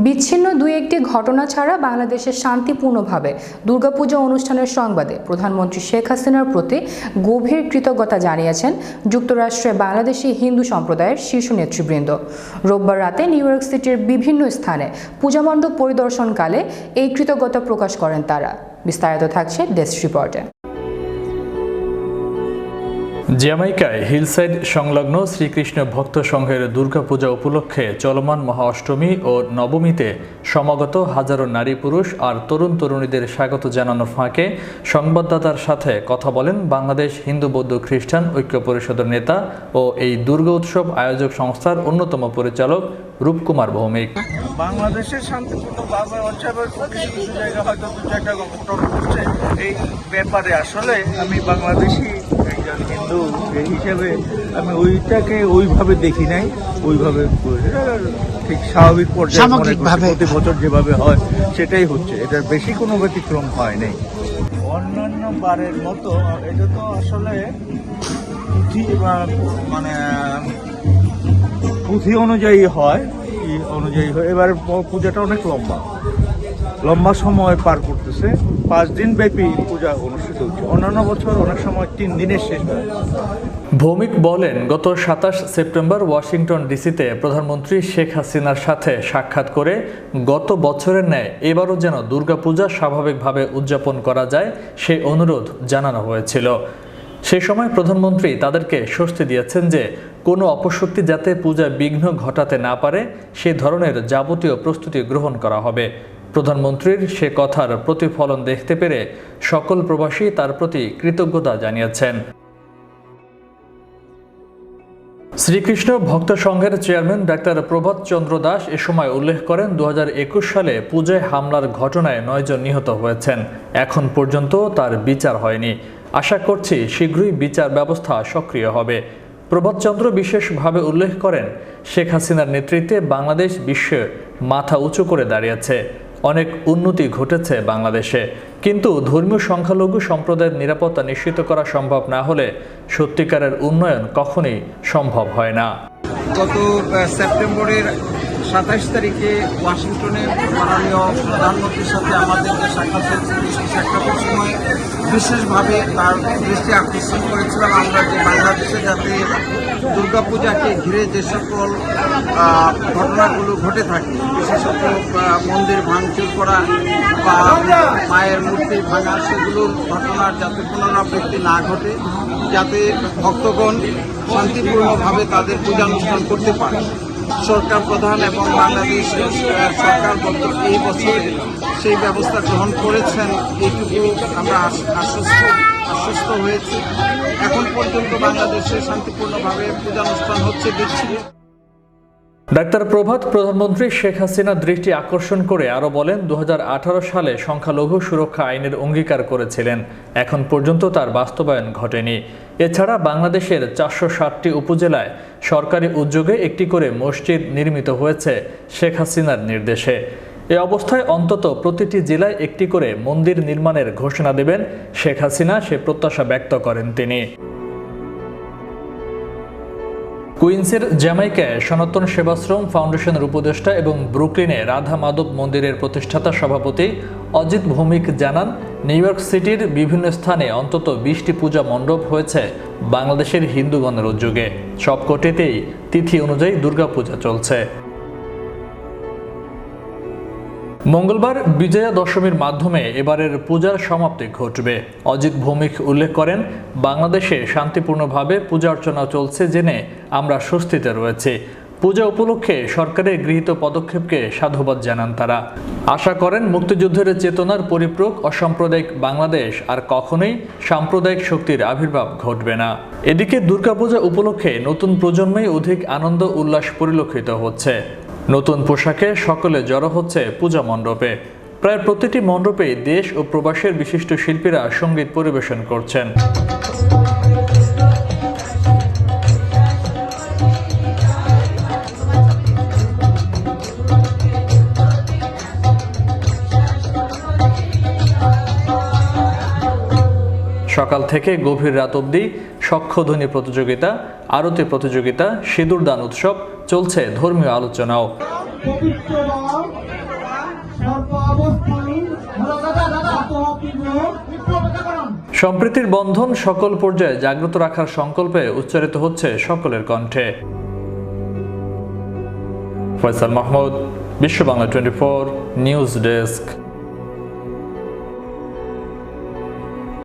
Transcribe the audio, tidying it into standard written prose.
বিচ্ছিন্ন দুই একটি ঘটনা ছাড়া বাংলাদেশে শান্তিপূর্ণভাবে দুর্গাপূজা অনুষ্ঠানের সংবাদে প্রধানমন্ত্রী শেখ হাসিনার প্রতি গভীর কৃতজ্ঞতা জানিয়েছেন যুক্তরাষ্ট্রে বাংলাদেশি হিন্দু সম্প্রদায়ের শীর্ষ নেতৃবৃন্দ। রোববার রাতে নিউ ইয়র্ক সিটির বিভিন্ন স্থানে পূজামণ্ডপ পরিদর্শনকালে এই কৃতজ্ঞতা প্রকাশ করেন তারা। বিস্তারিত থাকছে ডেস্ক রিপোর্টে। জ্যামাইকায় হিলসাইড সংলগ্ন শ্রীকৃষ্ণ ভক্ত সংঘের দুর্গাপূজা উপলক্ষে চলমান মহা অষ্টমী ও নবমীতে সমাগত হাজারো নারী পুরুষ আর তরুণ তরুণীদের স্বাগত জানানোর ফাঁকে সংবাদদাতার সাথে কথা বলেন বাংলাদেশ হিন্দু বৌদ্ধ খ্রিস্টান ঐক্য পরিষদের নেতা ও এই দুর্গা উৎসব আয়োজক সংস্থার অন্যতম পরিচালক রূপকুমার ভৌমিক। বাংলাদেশের শান্তিপূর্ণভাবে উৎসবের কিছু কিছু জায়গা হয়তো দু চারটা ঘটনা ঘটছে। এই ব্যাপারে আসলে আমি বাংলাদেশি একজন হিন্দু হিসেবে আমি ওইটাকে ওইভাবে দেখি নাই, ওইভাবে ঠিক স্বাভাবিক পর্যায়ে প্রতি বছর যেভাবে হয় সেটাই হচ্ছে, এটার বেশি কোনো ব্যতিক্রম হয় নাই। অন্যান্য বারের মতো এটা তো আসলে মানে পুঁথি অনুযায়ী হয়, এবার পূজাটা অনেক লম্বা সময় পার করতেছে। 5 দিন ব্যাপী পূজা অনুষ্ঠিত হচ্ছে, অন্যান্য বছর অনেক সময় 3 দিনের শেষ হয়। ভৌমিক বলেন, গত 27 সেপ্টেম্বর ওয়াশিংটন ডিসিতে প্রধানমন্ত্রী শেখ হাসিনার সাথে সাক্ষাৎ করে গত বছরের ন্যায় এবারও যেন দুর্গাপূজা স্বাভাবিকভাবে উদযাপন করা যায় সেই অনুরোধ জানানো হয়েছিল। সেই সময় প্রধানমন্ত্রী তাদেরকে স্বস্তি দিয়েছেন যে কোনো অপশক্তি যাতে পূজা বিঘ্ন ঘটাতে না পারে সেই ধরনের যাবতীয় প্রস্তুতি গ্রহণ করা হবে। প্রধানমন্ত্রীর সে কথার প্রতিফলন দেখতে পেরে সকল প্রবাসী তার প্রতি কৃতজ্ঞতা জানিয়েছেন। শ্রীকৃষ্ণ ভক্ত সংঘের চেয়ারম্যান ডাক্তার প্রভাত চন্দ্র দাস এ সময় উল্লেখ করেন, 2021 সালে পূজায় হামলার ঘটনায় 9 জন নিহত হয়েছেন। এখন পর্যন্ত তার বিচার হয়নি। আশা করছি শীঘ্রই বিচার ব্যবস্থা সক্রিয় হবে। প্রভাতচন্দ্র বিশেষভাবে উল্লেখ করেন, শেখ হাসিনার নেতৃত্বে বাংলাদেশ বিশ্বে মাথা উঁচু করে দাঁড়িয়েছে। অনেক উন্নতি ঘটেছে বাংলাদেশে, কিন্তু ধর্মীয় সংখ্যালঘু সম্প্রদায়ের নিরাপত্তা নিশ্চিত করা সম্ভব না হলে সত্যিকারের উন্নয়ন কখনোই সম্ভব হয় না। গত সেপ্টেম্বরের 27 তারিখে ওয়াশিংটনে মাননীয় প্রধানমন্ত্রীর সাথে আমাদের যে সাক্ষাৎ হয়েছে, সাক্ষাতের সময় বিশেষভাবে তার দৃষ্টি আকর্ষণ করেছিলাম আমরা যে বাংলাদেশে যাতে দুর্গাপূজাকে ঘিরে যে সকল ঘটনাগুলো ঘটে থাকে, বিশেষত মন্দির ভাঙচুর করা বা মায়ের মূর্তি ভাঙা, সেগুলোর ঘটনার যাতে পুনরাবৃত্তি না ঘটে, যাতে ভক্তগণ শান্তিপূর্ণভাবে তাদের পূজানুষ্ঠান করতে পারে। সরকার প্রধান এবং বাংলাদেশ সরকার এই বছরে সেই ব্যবস্থা গ্রহণ করেছেন, এইটুকু আমরা আশ্বস্ত হয়েছি। এখন পর্যন্ত বাংলাদেশে শান্তিপূর্ণভাবে পূজানুষ্ঠান হচ্ছে দেখছি। ডাক্তার প্রভাত প্রধানমন্ত্রী শেখ হাসিনার দৃষ্টি আকর্ষণ করে আরও বলেন, 2018 সালে সংখ্যালঘু সুরক্ষা আইনের অঙ্গীকার করেছিলেন, এখন পর্যন্ত তার বাস্তবায়ন ঘটেনি। এছাড়া বাংলাদেশের 460টি উপজেলায় সরকারি উদ্যোগে একটি করে মসজিদ নির্মিত হয়েছে শেখ হাসিনার নির্দেশে। এ অবস্থায় অন্তত প্রতিটি জেলায় একটি করে মন্দির নির্মাণের ঘোষণা দেবেন শেখ হাসিনা, সে প্রত্যাশা ব্যক্ত করেন তিনি। কুইন্সের জ্যামাইকায় সনাতন সেবাশ্রম ফাউন্ডেশনের উপদেষ্টা এবং ব্রুকলিনে রাধা মাধব মন্দিরের প্রতিষ্ঠাতা সভাপতি অজিত ভৌমিক জানান, নিউ ইয়র্ক সিটির বিভিন্ন স্থানে অন্তত 20টি পূজা মণ্ডপ হয়েছে বাংলাদেশের হিন্দুগণের উদ্যোগে। সবকটিতেই তিথি অনুযায়ী দুর্গাপূজা চলছে। মঙ্গলবার বিজয়া দশমীর মাধ্যমে এবারের পূজার সমাপ্তি ঘটবে। অজিত ভৌমিক উল্লেখ করেন, বাংলাদেশে শান্তিপূর্ণভাবে পূজা অর্চনা চলছে জেনে আমরা স্বস্তিতে রয়েছি। পূজা উপলক্ষে সরকারের গৃহীত পদক্ষেপকে সাধুবাদ জানান তারা। আশা করেন মুক্তিযুদ্ধের চেতনার পরিপূরক অসাম্প্রদায়িক বাংলাদেশ আর কখনোই সাম্প্রদায়িক শক্তির আবির্ভাব ঘটবে না। এদিকে দুর্গাপূজা উপলক্ষে নতুন প্রজন্মেই অধিক আনন্দ উল্লাস পরিলক্ষিত হচ্ছে। নতুন পোশাকে সকলে জড়ো হচ্ছে পূজা মণ্ডপে। প্রায় প্রতিটি মণ্ডপে দেশ ও প্রবাসের বিশিষ্ট শিল্পীরা সঙ্গীত পরিবেশন করছেন। সকাল থেকে গভীর রাত অবধি শঙ্খধ্বনি প্রতিযোগিতা, আরতি প্রতিযোগিতা, সিঁদুরদান উৎসব, চলছে ধর্মীয় আলোচনাও। পবিত্র সর্বাবস্থায় সম্প্রীতির বন্ধন সকল পর্যায়ে জাগ্রত রাখার সংকল্পে উচ্চারিত হচ্ছে সকলের কণ্ঠে। ফয়সাল মাহমুদ, বিশ্ব বাংলা 24 নিউজ ডেস্ক।